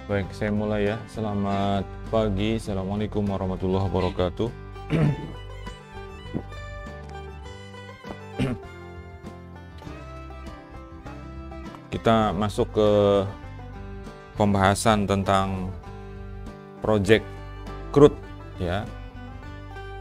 Baik, saya mulai ya. Selamat pagi, Assalamualaikum warahmatullahi wabarakatuh. Kita masuk ke pembahasan tentang project CRUD ya.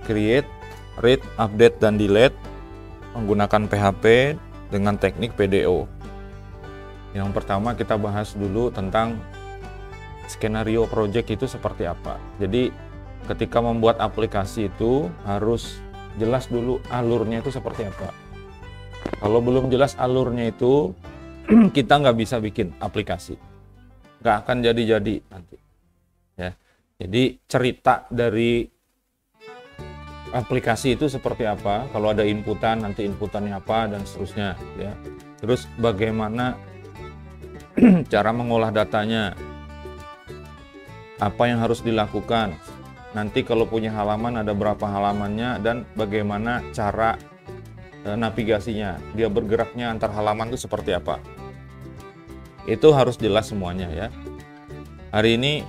Create, read, update, dan delete menggunakan PHP dengan teknik PDO. Yang pertama kita bahas dulu tentang skenario project itu seperti apa. Jadi ketika membuat aplikasi itu harus jelas dulu alurnya itu seperti apa. Kalau belum jelas alurnya itu kita nggak bisa bikin aplikasi, nggak akan jadi-jadi nanti ya. Jadi cerita dari aplikasi itu seperti apa, kalau ada inputan nanti inputannya apa dan seterusnya ya. Terus bagaimana cara mengolah datanya, apa yang harus dilakukan, nanti kalau punya halaman ada berapa halamannya, dan bagaimana cara navigasinya, dia bergeraknya antar halaman itu seperti apa. Itu harus jelas semuanya ya. Hari ini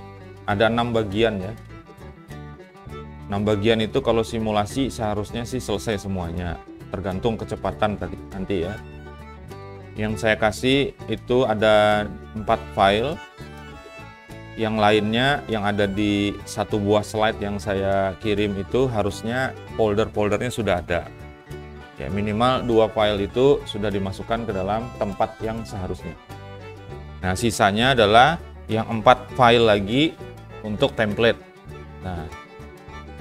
ada 6 bagian ya. 6 bagian itu kalau simulasi seharusnya sih selesai semuanya, tergantung kecepatan tadi nanti ya. Yang saya kasih itu ada 4 file. Yang lainnya yang ada di satu buah slide yang saya kirim itu harusnya folder-foldernya sudah ada ya, minimal 2 file itu sudah dimasukkan ke dalam tempat yang seharusnya. Nah sisanya adalah yang 4 file lagi untuk template. Nah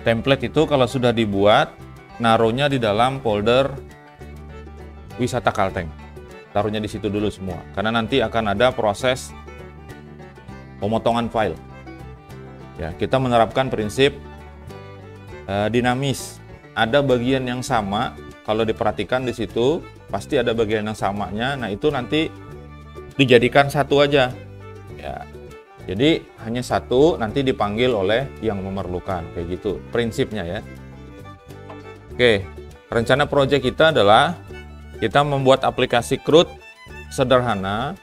template itu kalau sudah dibuat, naruhnya di dalam folder wisata Kalteng, taruhnya di situ dulu semua, karena nanti akan ada proses pemotongan file. Ya, kita menerapkan prinsip dinamis. Ada bagian yang sama, kalau diperhatikan di situ pasti ada bagian yang samanya. Nah, itu nanti dijadikan satu aja. Ya. Jadi hanya satu, nanti dipanggil oleh yang memerlukan, kayak gitu prinsipnya ya. Oke, rencana proyek kita adalah kita membuat aplikasi CRUD sederhana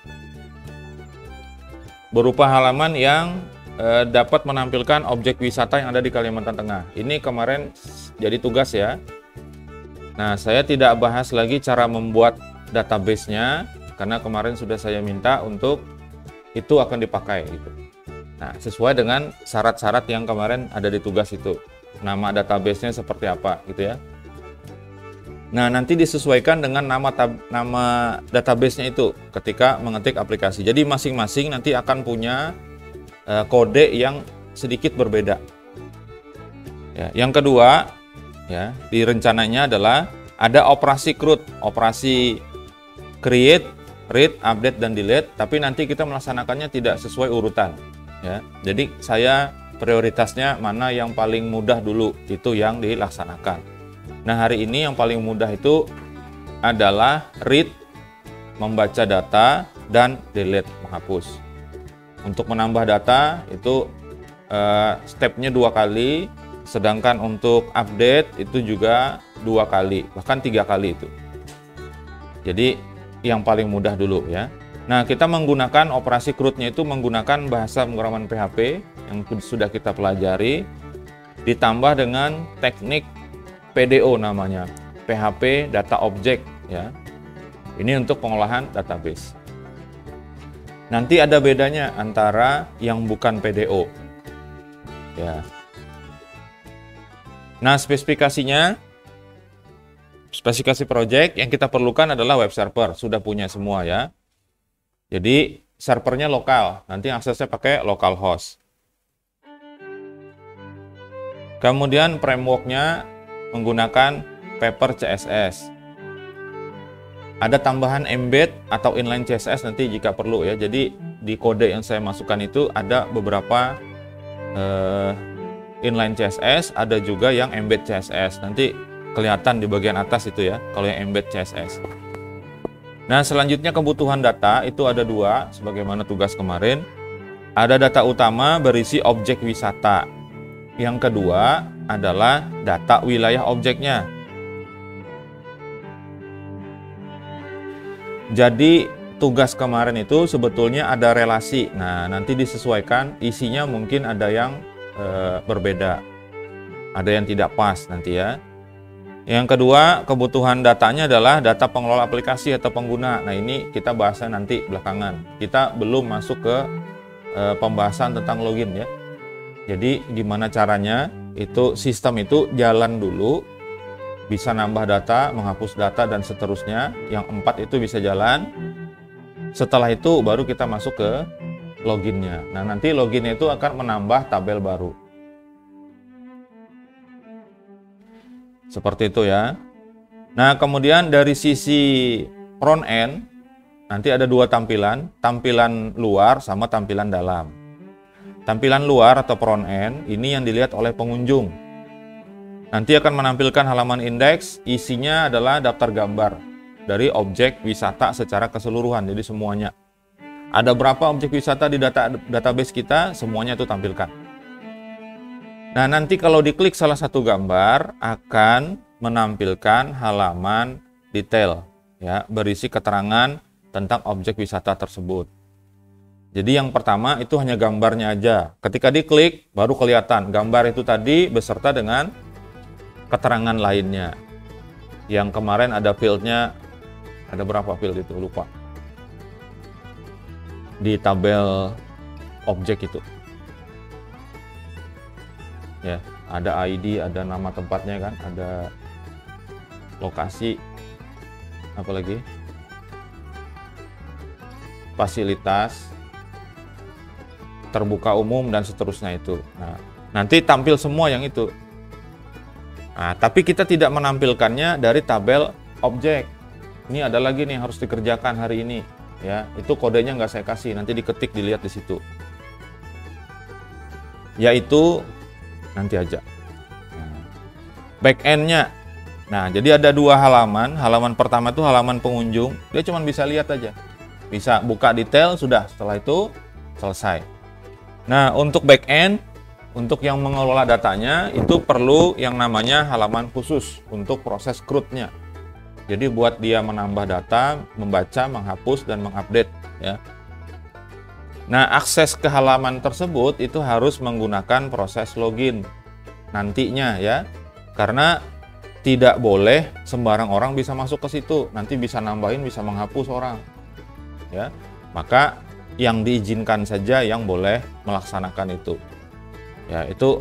berupa halaman yang dapat menampilkan objek wisata yang ada di Kalimantan Tengah. Ini kemarin jadi tugas ya. Nah, saya tidak bahas lagi cara membuat database-nya, karena kemarin sudah saya minta untuk itu akan dipakai gitu. Nah, sesuai dengan syarat-syarat yang kemarin ada di tugas itu. Nama database-nya seperti apa gitu ya. Nah, nanti disesuaikan dengan nama database-nya itu ketika mengetik aplikasi. Jadi masing-masing nanti akan punya kode yang sedikit berbeda. Ya, yang kedua, ya, di rencananya adalah ada operasi CRUD, operasi create, read, update, dan delete. Tapi nanti kita melaksanakannya tidak sesuai urutan. Ya, jadi saya prioritasnya mana yang paling mudah dulu, itu yang dilaksanakan. Nah, hari ini yang paling mudah itu adalah read, membaca data, dan delete, menghapus. Untuk menambah data itu stepnya 2 kali, sedangkan untuk update itu juga 2 kali, bahkan 3 kali itu. Jadi yang paling mudah dulu ya. Nah, kita menggunakan operasi CRUD-nya itu menggunakan bahasa pemrograman PHP yang sudah kita pelajari, ditambah dengan teknik PDO namanya, PHP Data Object ya. Ini untuk pengolahan database. Nanti ada bedanya antara yang bukan PDO. Ya. Nah, spesifikasinya, spesifikasi project yang kita perlukan adalah web server, sudah punya semua ya. Jadi servernya lokal, nanti aksesnya pakai localhost. Kemudian frameworknya menggunakan Paper CSS. Ada tambahan embed atau inline CSS nanti jika perlu ya. Jadi di kode yang saya masukkan itu ada beberapa inline CSS, ada juga yang embed CSS. Nanti kelihatan di bagian atas itu ya, kalau yang embed CSS. Nah, selanjutnya kebutuhan data itu ada 2, sebagaimana tugas kemarin. Ada data utama berisi objek wisata. Yang kedua adalah data wilayah objeknya. Jadi tugas kemarin itu sebetulnya ada relasi. Nah, nanti disesuaikan, isinya mungkin ada yang berbeda. Ada yang tidak pas nanti ya. Yang kedua, kebutuhan datanya adalah data pengelola aplikasi atau pengguna. Nah, ini kita bahasnya nanti belakangan. Kita belum masuk ke pembahasan tentang login ya. Jadi, gimana caranya? Itu sistem itu jalan dulu, bisa nambah data, menghapus data, dan seterusnya. Yang 4 itu bisa jalan. Setelah itu baru kita masuk ke loginnya. Nah, nanti loginnya itu akan menambah tabel baru. Seperti itu ya. Nah, kemudian dari sisi front end, nanti ada dua tampilan. Tampilan luar sama tampilan dalam. Tampilan luar atau front end, ini yang dilihat oleh pengunjung. Nanti akan menampilkan halaman indeks, isinya adalah daftar gambar dari objek wisata secara keseluruhan, jadi semuanya. Ada berapa objek wisata di database kita, semuanya itu tampilkan. Nah, nanti kalau diklik salah satu gambar, akan menampilkan halaman detail, ya, berisi keterangan tentang objek wisata tersebut. Jadi yang pertama itu hanya gambarnya aja. Ketika diklik, baru kelihatan gambar itu tadi beserta dengan keterangan lainnya. Yang kemarin ada fieldnya, ada berapa field itu, lupa. Di tabel objek itu. Ya, ada ID, ada nama tempatnya kan, ada lokasi, apalagi fasilitas, terbuka umum, dan seterusnya itu. Nah, nanti tampil semua yang itu. Nah, tapi kita tidak menampilkannya dari tabel objek. Ini ada lagi nih harus dikerjakan hari ini. Ya, itu kodenya nggak saya kasih, nanti diketik, dilihat di situ. Yaitu nanti aja. Back-end-nya. Nah, jadi ada dua halaman. Halaman pertama itu halaman pengunjung. Dia cuma bisa lihat aja. Bisa buka detail, sudah. Setelah itu selesai. Nah, untuk back-end, untuk yang mengelola datanya, itu perlu yang namanya halaman khusus untuk proses CRUD-nya. Jadi buat dia menambah data, membaca, menghapus, dan mengupdate. Ya. Nah, akses ke halaman tersebut itu harus menggunakan proses login nantinya ya. Karena tidak boleh sembarang orang bisa masuk ke situ. Nanti bisa nambahin, bisa menghapus orang. Ya. Maka yang diizinkan saja yang boleh melaksanakan itu. Ya, itu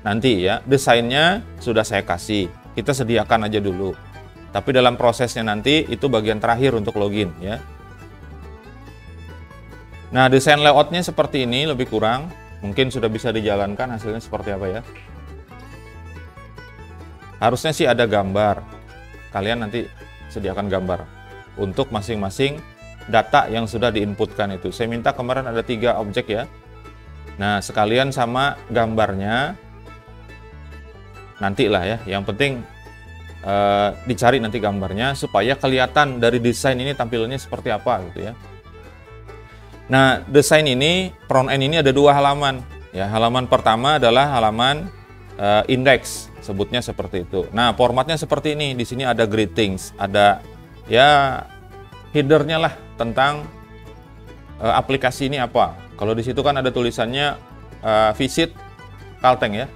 nanti ya. Desainnya sudah saya kasih. Kita sediakan aja dulu. Tapi dalam prosesnya nanti itu bagian terakhir untuk login ya. Nah, desain layoutnya seperti ini lebih kurang. Mungkin sudah bisa dijalankan, hasilnya seperti apa ya. Harusnya sih ada gambar. Kalian nanti sediakan gambar untuk masing-masing data yang sudah diinputkan itu. Saya minta kemarin ada 3 objek ya. Nah, sekalian sama gambarnya. Nantilah ya, yang penting dicari nanti gambarnya supaya kelihatan dari desain ini tampilannya seperti apa gitu ya. Nah, desain ini, front end ini ada 2 halaman. Ya, halaman pertama adalah halaman index, sebutnya seperti itu. Nah, formatnya seperti ini. Di sini ada greetings, ada ya headernya lah tentang aplikasi ini apa. Kalau di situ kan ada tulisannya visit Kalteng ya.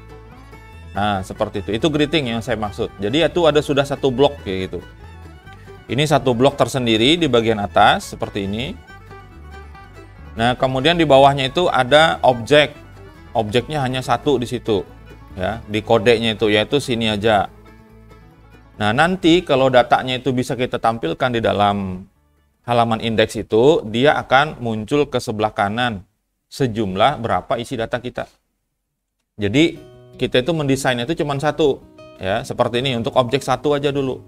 Nah, seperti itu. Itu greeting yang saya maksud. Jadi itu ada sudah satu blok kayak gitu. Ini satu blok tersendiri di bagian atas seperti ini. Nah, kemudian di bawahnya itu ada objek. Objeknya hanya satu di situ. Ya, di kodenya itu yaitu sini aja. Nah, nanti kalau datanya itu bisa kita tampilkan di dalam halaman indeks itu, dia akan muncul ke sebelah kanan sejumlah berapa isi data kita. Jadi, kita itu mendesainnya itu cuma satu. Ya, seperti ini untuk objek satu aja dulu.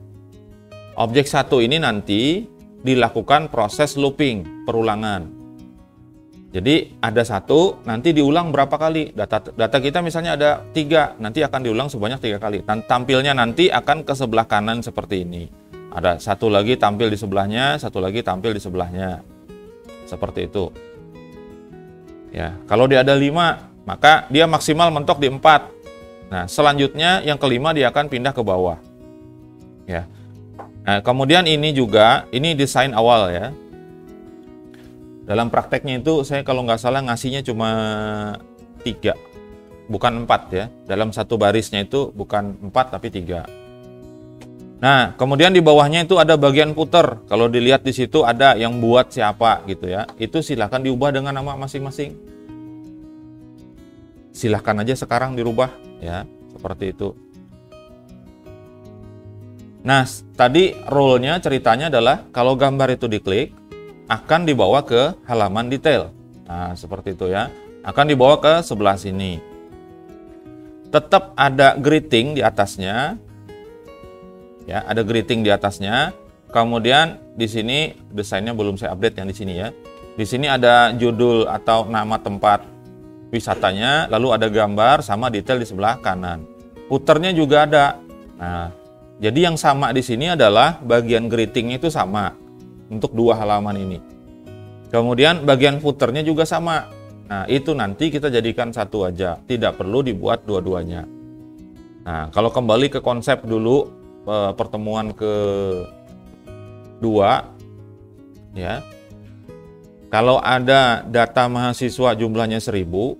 Objek satu ini nanti dilakukan proses looping, perulangan. Jadi ada satu, nanti diulang berapa kali. Data kita misalnya ada 3, nanti akan diulang sebanyak 3 kali. Tampilnya nanti akan ke sebelah kanan seperti ini. Ada satu lagi tampil di sebelahnya, satu lagi tampil di sebelahnya. Seperti itu. Ya, kalau dia ada 5, maka dia maksimal mentok di 4. Nah, selanjutnya yang kelima dia akan pindah ke bawah. Ya. Nah, kemudian ini juga, ini desain awal ya. Dalam prakteknya itu saya kalau nggak salah ngasihnya cuma 3, bukan 4 ya. Dalam satu barisnya itu bukan 4 tapi 3. Nah, kemudian di bawahnya itu ada bagian puter. Kalau dilihat di situ ada yang buat siapa gitu ya. Itu silahkan diubah dengan nama masing-masing. Silahkan aja sekarang dirubah ya, seperti itu. Nah, tadi rule-nya ceritanya adalah kalau gambar itu diklik akan dibawa ke halaman detail. Nah, seperti itu ya. Akan dibawa ke sebelah sini. Tetap ada greeting di atasnya. Ya, ada greeting di atasnya. Kemudian di sini desainnya belum saya update yang di sini ya. Di sini ada judul atau nama tempat wisatanya, lalu ada gambar sama detail di sebelah kanan. Puternya juga ada. Nah, jadi yang sama di sini adalah bagian greetingnya itu sama untuk 2 halaman ini. Kemudian bagian footernya juga sama. Nah, itu nanti kita jadikan satu aja, tidak perlu dibuat dua-duanya. Nah, kalau kembali ke konsep dulu pertemuan kedua ya. Kalau ada data mahasiswa jumlahnya 1000,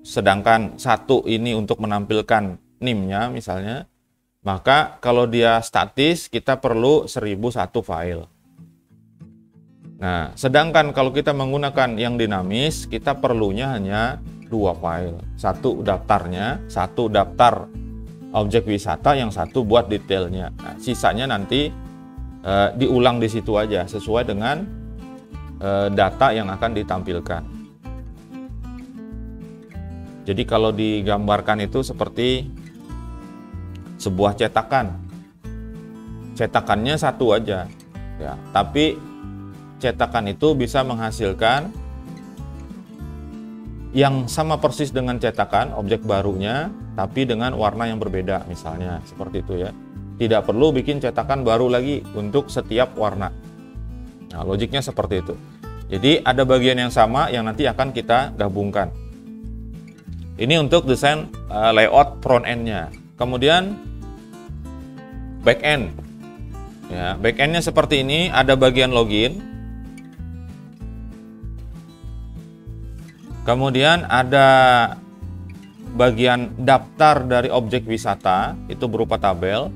sedangkan 1 ini untuk menampilkan NIM-nya misalnya, maka kalau dia statis kita perlu 1001 file. Nah, sedangkan kalau kita menggunakan yang dinamis, kita perlunya hanya 2 file. 1 daftarnya, 1 daftar objek wisata, yang 1 buat detailnya. Nah, sisanya nanti diulang di situ aja sesuai dengan data yang akan ditampilkan. Jadi kalau digambarkan itu seperti sebuah cetakan. Cetakannya 1 aja. Ya, tapi cetakan itu bisa menghasilkan yang sama persis dengan cetakan objek barunya, tapi dengan warna yang berbeda misalnya, seperti itu ya. Tidak perlu bikin cetakan baru lagi untuk setiap warna. Nah, logiknya seperti itu. Jadi ada bagian yang sama yang nanti akan kita gabungkan. Ini untuk desain layout front end-nya. Kemudian back end. Ya, back end-nya seperti ini, ada bagian login. Kemudian ada bagian daftar dari objek wisata, itu berupa tabel.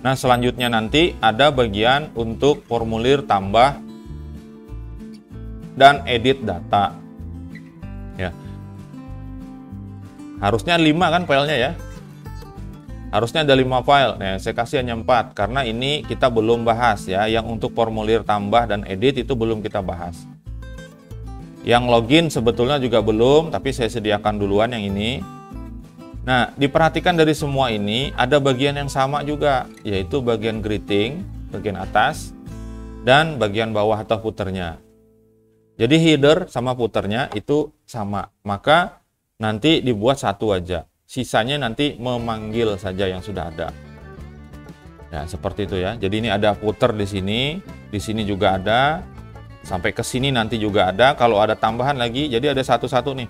Nah, selanjutnya nanti ada bagian untuk formulir tambah dan edit data. Ya. Harusnya 5 kan filenya ya. Harusnya ada 5 file. Nah, saya kasih hanya 4 karena ini kita belum bahas ya. Yang untuk formulir tambah dan edit itu belum kita bahas. Yang login sebetulnya juga belum, tapi saya sediakan duluan yang ini. Nah, diperhatikan dari semua ini ada bagian yang sama juga, yaitu bagian greeting, bagian atas, dan bagian bawah atau footernya. Jadi header sama footernya itu sama, maka nanti dibuat 1 aja. Sisanya nanti memanggil saja yang sudah ada. Ya, seperti itu ya. Jadi ini ada footer di sini juga ada. Sampai ke sini nanti juga ada. Kalau ada tambahan lagi, jadi ada satu-satu nih.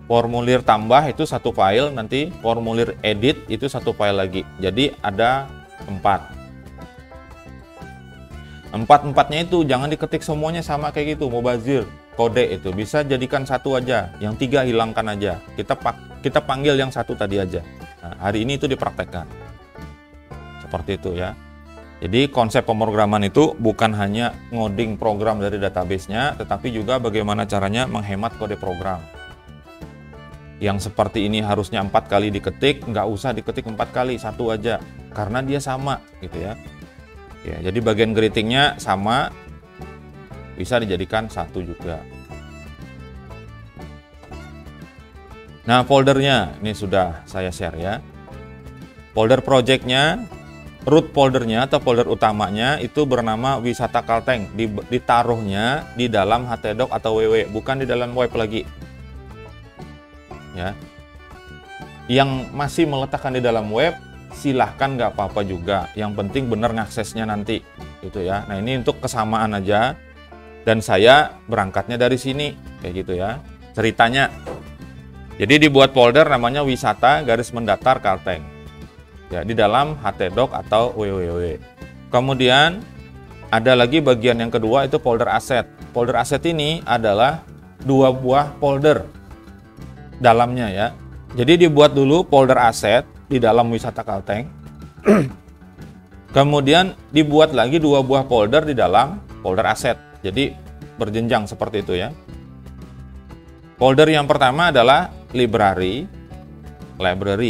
Formulir tambah itu 1 file, nanti formulir edit itu 1 file lagi. Jadi ada 4. 4-4-nya itu jangan diketik semuanya sama kayak gitu, mubazir. Kode itu bisa jadikan 1 aja, yang 3 hilangkan aja. Kita panggil yang 1 tadi aja. Nah, hari ini itu dipraktekkan. Seperti itu ya. Jadi konsep pemrograman itu bukan hanya ngoding program dari database-nya, tetapi juga bagaimana caranya menghemat kode program. Yang seperti ini harusnya 4 kali diketik, nggak usah diketik 4 kali, 1 aja. Karena dia sama gitu ya. Ya, jadi bagian greeting-nya sama, bisa dijadikan 1 juga. Nah, foldernya ini sudah saya share ya. Folder project-nya, root foldernya atau folder utamanya itu bernama Wisata Kalteng. Ditaruhnya di dalam htdoc atau ww, bukan di dalam web lagi. Ya. Yang masih meletakkan di dalam web, silahkan nggak apa-apa juga. Yang penting benar ngaksesnya nanti, gitu ya. Nah, ini untuk kesamaan aja. Dan saya berangkatnya dari sini, kayak gitu ya. Ceritanya. Jadi dibuat folder namanya Wisata _mendatar Kalteng. Ya, di dalam htdoc atau www. Kemudian ada lagi bagian yang kedua, itu folder aset. Folder aset ini adalah 2 buah folder dalamnya ya. Jadi dibuat dulu folder aset di dalam Wisata Kalteng. Kemudian dibuat lagi 2 buah folder di dalam folder aset. Jadi berjenjang seperti itu ya. Folder yang pertama adalah library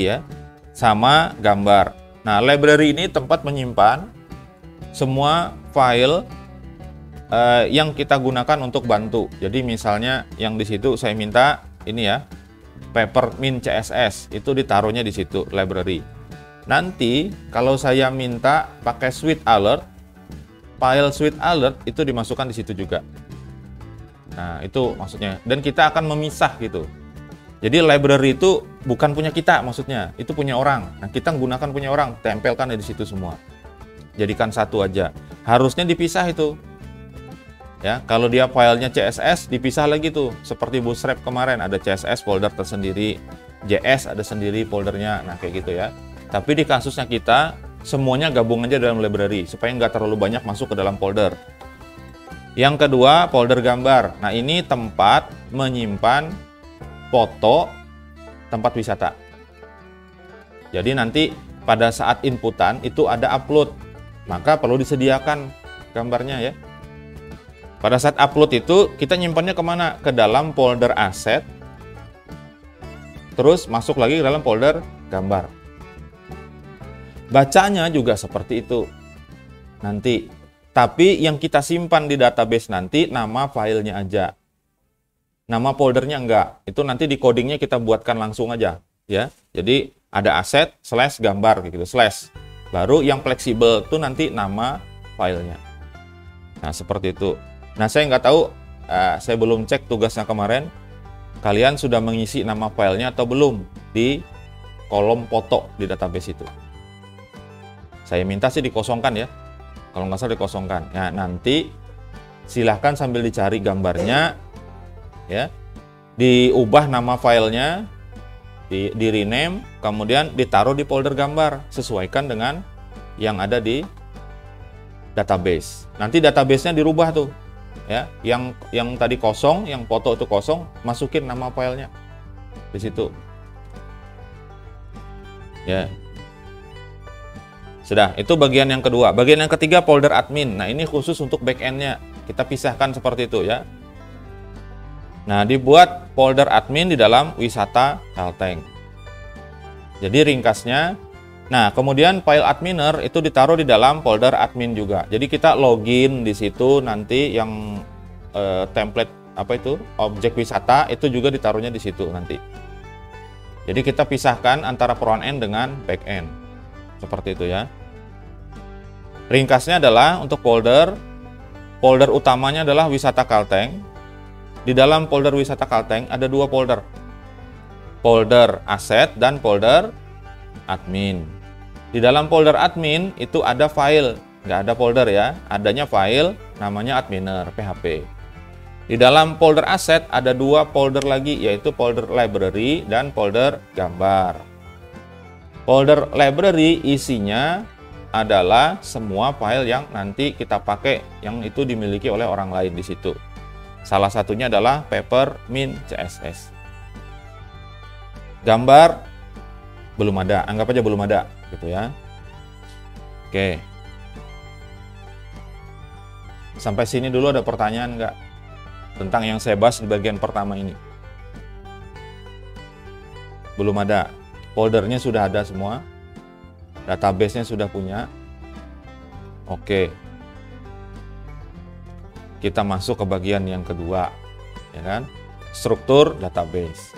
ya, sama gambar. Nah, library ini tempat menyimpan semua file yang kita gunakan untuk bantu. Jadi misalnya yang di situ saya minta ini ya, Peppermint CSS, itu ditaruhnya di situ library. Nanti kalau saya minta pakai Suite Alert, file Suite Alert itu dimasukkan di situ juga. Nah, itu maksudnya. Dan kita akan memisah gitu. Jadi library itu bukan punya kita maksudnya, itu punya orang. Nah, kita gunakan punya orang, tempelkan di situ semua. Jadikan satu aja. Harusnya dipisah itu. Ya, kalau dia filenya CSS dipisah lagi tuh. Seperti Bootstrap kemarin ada CSS folder tersendiri, JS ada sendiri foldernya. Nah, kayak gitu ya. Tapi di kasusnya kita semuanya gabung aja dalam library supaya nggak terlalu banyak masuk ke dalam folder. Yang kedua, folder gambar. Nah, ini tempat menyimpan foto tempat wisata. Jadi nanti pada saat inputan itu ada upload, maka perlu disediakan gambarnya ya. Pada saat upload itu kita nyimpannya kemana? Ke dalam folder aset, terus masuk lagi ke dalam folder gambar. Bacanya juga seperti itu nanti. Tapi yang kita simpan di database nanti nama filenya aja. Nama foldernya enggak. Itu nanti di codingnya kita buatkan langsung aja. Ya. Jadi ada aset slash gambar gitu. Slash. Baru yang fleksibel itu nanti nama filenya. Nah seperti itu. Nah saya nggak tahu. Saya belum cek tugasnya kemarin. Kalian sudah mengisi nama filenya atau belum di kolom foto di database itu. Saya minta sih dikosongkan ya. Kalau nggak salah dikosongkan. Nah, nanti silahkan sambil dicari gambarnya, ya, diubah nama filenya, di rename, kemudian ditaruh di folder gambar, sesuaikan dengan yang ada di database. Nanti databasenya dirubah tuh, ya, yang tadi kosong, yang foto itu kosong, masukin nama filenya di situ, ya. Sudah, itu bagian yang kedua. Bagian yang ketiga, folder admin. Nah, ini khusus untuk backend-nya. Kita pisahkan seperti itu ya. Nah, dibuat folder admin di dalam Wisata Kalteng. Jadi ringkasnya, nah kemudian file adminer itu ditaruh di dalam folder admin juga. Jadi kita login di situ, nanti yang template apa itu, objek wisata itu juga ditaruhnya di situ nanti. Jadi kita pisahkan antara front end dengan back end. Seperti itu ya. Ringkasnya adalah untuk folder utamanya adalah Wisata Kalteng. Di dalam folder Wisata Kalteng ada 2 folder. Folder aset dan folder admin. Di dalam folder admin itu ada file, nggak ada folder ya. Adanya file namanya adminer PHP. Di dalam folder aset ada 2 folder lagi, yaitu folder library dan folder gambar. Folder library isinya adalah semua file yang nanti kita pakai, yang itu dimiliki oleh orang lain di situ. Salah satunya adalah Peppermint CSS. Gambar belum ada, anggap aja belum ada gitu ya. Oke. Sampai sini dulu ada pertanyaan nggak tentang yang saya bahas di bagian pertama ini? Belum ada. Foldernya sudah ada semua, database-nya sudah punya. Oke, kita masuk ke bagian yang kedua, ya kan? Struktur database.